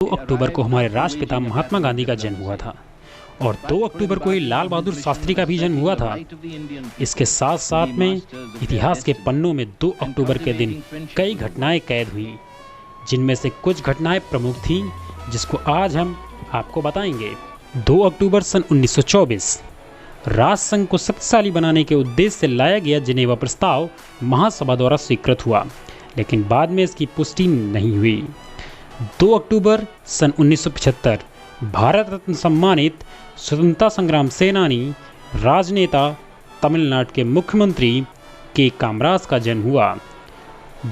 2 अक्टूबर को हमारे राष्ट्रपिता महात्मा गांधी का जन्म हुआ था और 2 अक्टूबर को ही लाल बहादुर शास्त्री का भी जन्म हुआ था। इसके साथ साथ में इतिहास के पन्नों में 2 अक्टूबर के दिन कई घटनाएं कैद हुई, जिनमें से कुछ घटनाएं प्रमुख थीं, जिसको आज हम आपको बताएंगे। 2 अक्टूबर सन 1924 राष्ट्र संघ को शक्तिशाली बनाने के उद्देश्य से लाया गया जिनेवा प्रस्ताव महासभा द्वारा स्वीकृत हुआ, लेकिन बाद में इसकी पुष्टि नहीं हुई। 2 अक्टूबर सन 1975 भारत रत्न सम्मानित स्वतंत्रता संग्राम सेनानी, राजनेता, तमिलनाडु के मुख्यमंत्री के कामराज का जन्म हुआ।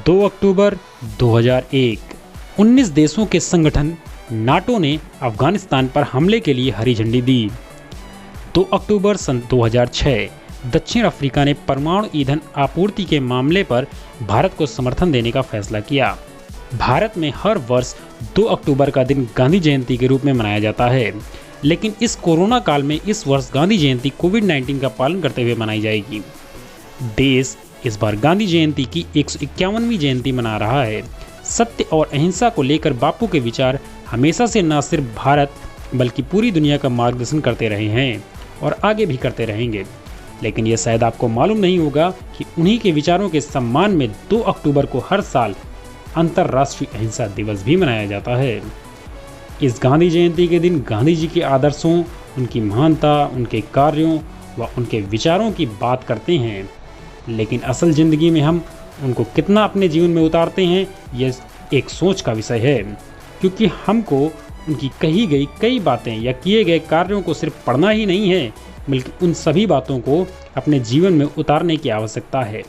2 अक्टूबर 2001 19 देशों के संगठन नाटो ने अफगानिस्तान पर हमले के लिए हरी झंडी दी। 2 अक्टूबर सन 2006 दक्षिण अफ्रीका ने परमाणु ईंधन आपूर्ति के मामले पर भारत को समर्थन देने का फैसला किया। भारत में हर वर्ष 2 अक्टूबर का दिन गांधी जयंती के रूप में मनाया जाता है, लेकिन इस कोरोना काल में इस वर्ष गांधी जयंती कोविड-19 का पालन करते हुए मनाई जाएगी। देश इस बार गांधी जयंती की 151वीं जयंती मना रहा है। सत्य और अहिंसा को लेकर बापू के विचार हमेशा से न सिर्फ भारत बल्कि पूरी दुनिया का मार्गदर्शन करते रहे हैं और आगे भी करते रहेंगे। लेकिन यह शायद आपको मालूम नहीं होगा कि उन्हीं के विचारों के सम्मान में 2 अक्टूबर को हर साल अंतर्राष्ट्रीय अहिंसा दिवस भी मनाया जाता है। इस गांधी जयंती के दिन गांधी जी के आदर्शों, उनकी महानता, उनके कार्यों व उनके विचारों की बात करते हैं, लेकिन असल ज़िंदगी में हम उनको कितना अपने जीवन में उतारते हैं, यह एक सोच का विषय है, क्योंकि हमको उनकी कही गई कई बातें या किए गए कार्यों को सिर्फ पढ़ना ही नहीं है, बल्कि उन सभी बातों को अपने जीवन में उतारने की आवश्यकता है।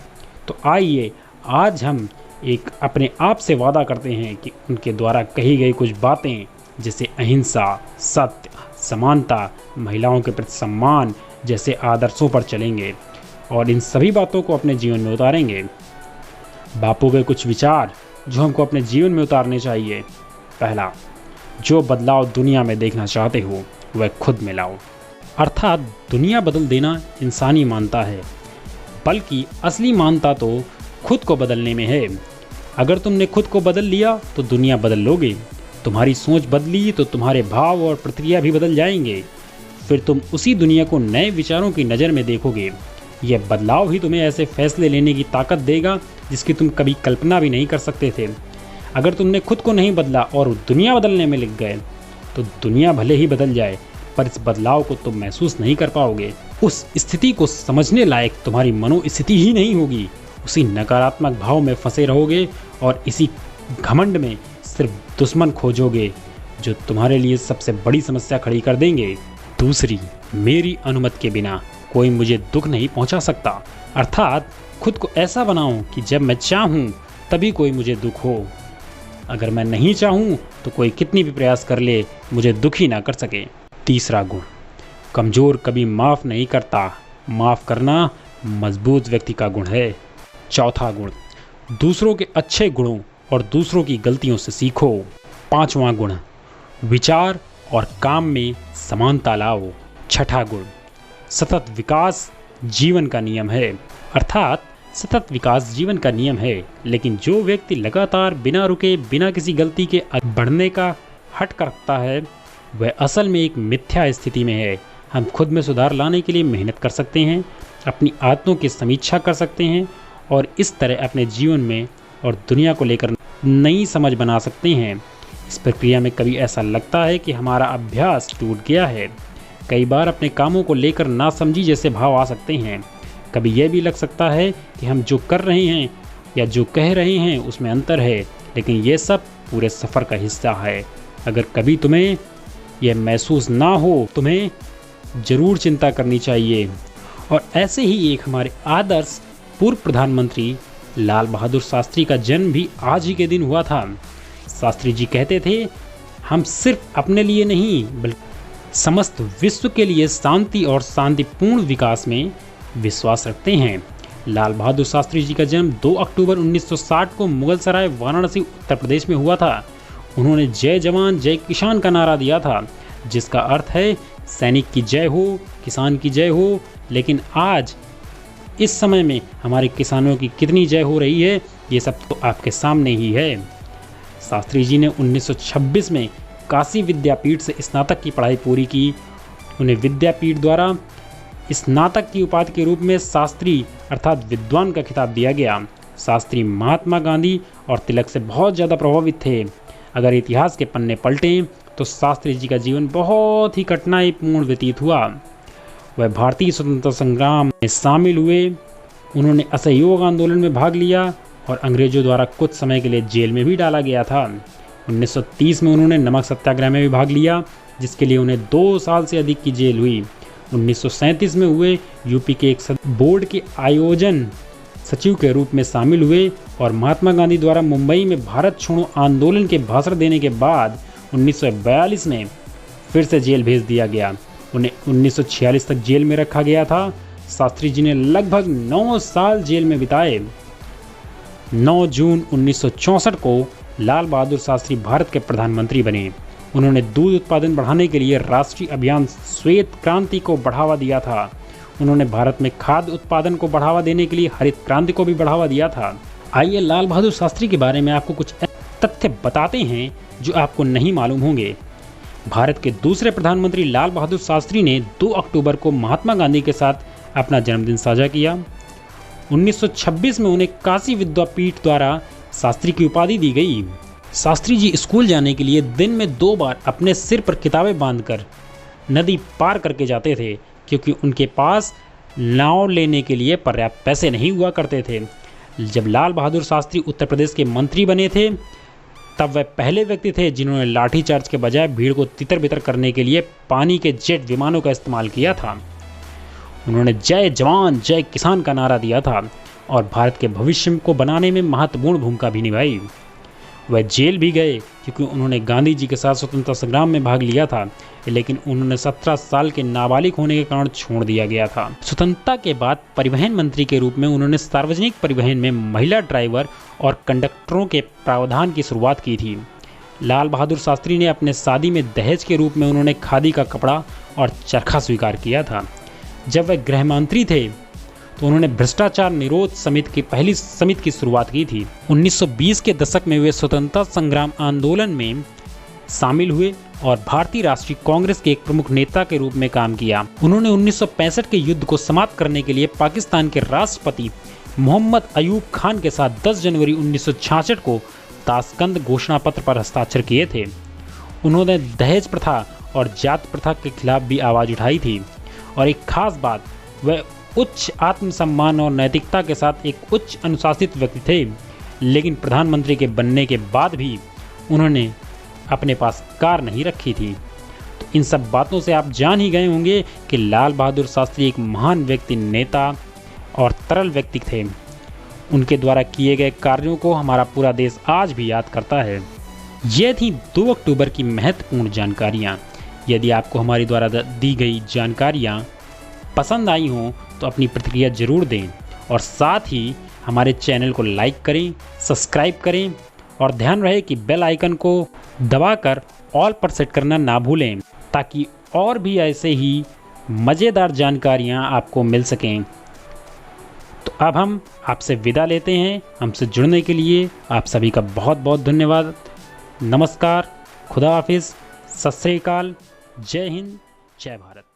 तो आइए आज हम एक अपने आप से वादा करते हैं कि उनके द्वारा कही गई कुछ बातें, जैसे अहिंसा, सत्य, समानता, महिलाओं के प्रति सम्मान जैसे आदर्शों पर चलेंगे और इन सभी बातों को अपने जीवन में उतारेंगे। बापू के कुछ विचार जो हमको अपने जीवन में उतारने चाहिए। पहला, जो बदलाव दुनिया में देखना चाहते हो वह खुद में लाओ। अर्थात दुनिया बदल देना इंसानी मानता है, बल्कि असली मानता तो खुद को बदलने में है। अगर तुमने खुद को बदल लिया तो दुनिया बदल लोगे। तुम्हारी सोच बदली तो तुम्हारे भाव और प्रतिक्रिया भी बदल जाएंगे। फिर तुम उसी दुनिया को नए विचारों की नज़र में देखोगे। यह बदलाव ही तुम्हें ऐसे फैसले लेने की ताकत देगा जिसकी तुम कभी कल्पना भी नहीं कर सकते थे। अगर तुमने खुद को नहीं बदला और दुनिया बदलने में लग गए तो दुनिया भले ही बदल जाए, पर इस बदलाव को तुम महसूस नहीं कर पाओगे। उस स्थिति को समझने लायक तुम्हारी मनोस्थिति ही नहीं होगी। उसी नकारात्मक भाव में फंसे रहोगे और इसी घमंड में सिर्फ दुश्मन खोजोगे जो तुम्हारे लिए सबसे बड़ी समस्या खड़ी कर देंगे। दूसरी, मेरी अनुमति के बिना कोई मुझे दुख नहीं पहुंचा सकता। अर्थात खुद को ऐसा बनाओ कि जब मैं चाहूँ तभी कोई मुझे दुख हो। अगर मैं नहीं चाहूँ तो कोई कितनी भी प्रयास कर ले मुझे दुखी ना कर सके। तीसरा गुण, कमज़ोर कभी माफ़ नहीं करता, माफ़ करना मजबूत व्यक्ति का गुण है। चौथा गुण, दूसरों के अच्छे गुणों और दूसरों की गलतियों से सीखो। पांचवां गुण, विचार और काम में समानता लाओ। छठा गुण, सतत विकास जीवन का नियम है। अर्थात सतत विकास जीवन का नियम है, लेकिन जो व्यक्ति लगातार बिना रुके बिना किसी गलती के बढ़ने का हट कर रखता है वह असल में एक मिथ्या स्थिति में है। हम खुद में सुधार लाने के लिए मेहनत कर सकते हैं, अपनी आदतों की समीक्षा कर सकते हैं और इस तरह अपने जीवन में और दुनिया को लेकर नई समझ बना सकते हैं। इस प्रक्रिया में कभी ऐसा लगता है कि हमारा अभ्यास टूट गया है। कई बार अपने कामों को लेकर नासमझी जैसे भाव आ सकते हैं। कभी यह भी लग सकता है कि हम जो कर रहे हैं या जो कह रहे हैं उसमें अंतर है, लेकिन ये सब पूरे सफ़र का हिस्सा है। अगर कभी तुम्हें यह महसूस ना हो, तुम्हें ज़रूर चिंता करनी चाहिए। और ऐसे ही एक हमारे आदर्श पूर्व प्रधानमंत्री लाल बहादुर शास्त्री का जन्म भी आज ही के दिन हुआ था। शास्त्री जी कहते थे, हम सिर्फ अपने लिए नहीं बल्कि समस्त विश्व के लिए शांति और शांतिपूर्ण विकास में विश्वास रखते हैं। लाल बहादुर शास्त्री जी का जन्म 2 अक्टूबर 1960 को मुगलसराय, वाराणसी, उत्तर प्रदेश में हुआ था। उन्होंने जय जवान जय किसान का नारा दिया था, जिसका अर्थ है सैनिक की जय हो, किसान की जय हो। लेकिन आज इस समय में हमारे किसानों की कितनी जय हो रही है, ये सब तो आपके सामने ही है। शास्त्री जी ने 1926 में काशी विद्यापीठ से स्नातक की पढ़ाई पूरी की। उन्हें विद्यापीठ द्वारा स्नातक की उपाधि के रूप में शास्त्री अर्थात विद्वान का खिताब दिया गया। शास्त्री महात्मा गांधी और तिलक से बहुत ज़्यादा प्रभावित थे। अगर इतिहास के पन्ने पलटें तो शास्त्री जी का जीवन बहुत ही कठिनाईपूर्ण व्यतीत हुआ। वह भारतीय स्वतंत्रता संग्राम में शामिल हुए। उन्होंने असहयोग आंदोलन में भाग लिया और अंग्रेजों द्वारा कुछ समय के लिए जेल में भी डाला गया था। 1930 में उन्होंने नमक सत्याग्रह में भी भाग लिया, जिसके लिए उन्हें 2 साल से अधिक की जेल हुई। 1937 में हुए यूपी के एक बोर्ड के आयोजन सचिव के रूप में शामिल हुए और महात्मा गांधी द्वारा मुंबई में भारत छोड़ो आंदोलन के भाषण देने के बाद 1942 में फिर से जेल भेज दिया गया। उन्हें 1946 तक जेल में रखा गया था। शास्त्री जी ने लगभग 9 साल जेल में बिताए। 9 जून 1964 को लाल बहादुर शास्त्री भारत के प्रधानमंत्री बने। उन्होंने दूध उत्पादन बढ़ाने के लिए राष्ट्रीय अभियान श्वेत क्रांति को बढ़ावा दिया था। उन्होंने भारत में खाद्य उत्पादन को बढ़ावा देने के लिए हरित क्रांति को भी बढ़ावा दिया था। आइए लाल बहादुर शास्त्री के बारे में आपको कुछ तथ्य बताते हैं जो आपको नहीं मालूम होंगे। भारत के दूसरे प्रधानमंत्री लाल बहादुर शास्त्री ने 2 अक्टूबर को महात्मा गांधी के साथ अपना जन्मदिन साझा किया। 1926 में उन्हें काशी विद्यापीठ द्वारा शास्त्री की उपाधि दी गई। शास्त्री जी स्कूल जाने के लिए दिन में 2 बार अपने सिर पर किताबें बांधकर नदी पार करके जाते थे, क्योंकि उनके पास नाव लेने के लिए पर्याप्त पैसे नहीं हुआ करते थे। जब लाल बहादुर शास्त्री उत्तर प्रदेश के मंत्री बने थे, तब वह पहले व्यक्ति थे जिन्होंने लाठीचार्ज के बजाय भीड़ को तितर बितर करने के लिए पानी के जेट विमानों का इस्तेमाल किया था। उन्होंने जय जवान जय किसान का नारा दिया था और भारत के भविष्य को बनाने में महत्वपूर्ण भूमिका भी निभाई। वह जेल भी गए क्योंकि उन्होंने गांधी जी के साथ स्वतंत्रता संग्राम में भाग लिया था, लेकिन उन्होंने 17 साल के नाबालिग होने के कारण छोड़ दिया गया था। स्वतंत्रता के बाद परिवहन मंत्री के रूप में उन्होंने सार्वजनिक परिवहन में महिला ड्राइवर और कंडक्टरों के प्रावधान की शुरुआत की थी। लाल बहादुर शास्त्री ने अपने शादी में दहेज के रूप में उन्होंने खादी का कपड़ा और चरखा स्वीकार किया था। जब वह गृह मंत्री थे तो उन्होंने भ्रष्टाचार निरोध समिति की पहली समिति की शुरुआत की थी। 1920 के दशक में वे स्वतंत्रता संग्राम आंदोलन में शामिल हुए और भारतीय राष्ट्रीय कांग्रेस के एक प्रमुख नेता के रूप में काम किया। उन्होंने 1965 के युद्ध को समाप्त करने के लिए पाकिस्तान के राष्ट्रपति मोहम्मद अयूब खान के साथ 10 जनवरी 1966 को ताशकंद घोषणा पत्र पर हस्ताक्षर किए थे। उन्होंने दहेज प्रथा और जात प्रथा के खिलाफ भी आवाज़ उठाई थी और एक खास बात, वह उच्च आत्मसम्मान और नैतिकता के साथ एक उच्च अनुशासित व्यक्ति थे। लेकिन प्रधानमंत्री के बनने के बाद भी उन्होंने अपने पास कार नहीं रखी थी। तो इन सब बातों से आप जान ही गए होंगे कि लाल बहादुर शास्त्री एक महान व्यक्ति, नेता और तरल व्यक्ति थे। उनके द्वारा किए गए कार्यों को हमारा पूरा देश आज भी याद करता है। ये थी 2 अक्टूबर की महत्वपूर्ण जानकारियाँ। यदि आपको हमारी द्वारा दी गई जानकारियाँ पसंद आई हों तो अपनी प्रतिक्रिया जरूर दें और साथ ही हमारे चैनल को लाइक करें, सब्सक्राइब करें और ध्यान रहे कि बेल आइकन को दबाकर ऑल पर सेट करना ना भूलें, ताकि और भी ऐसे ही मज़ेदार जानकारियां आपको मिल सकें। तो अब हम आपसे विदा लेते हैं। हमसे जुड़ने के लिए आप सभी का बहुत बहुत धन्यवाद। नमस्कार, खुदा हाफिज़, सत श्री अकाल, जय हिंद, जय भारत।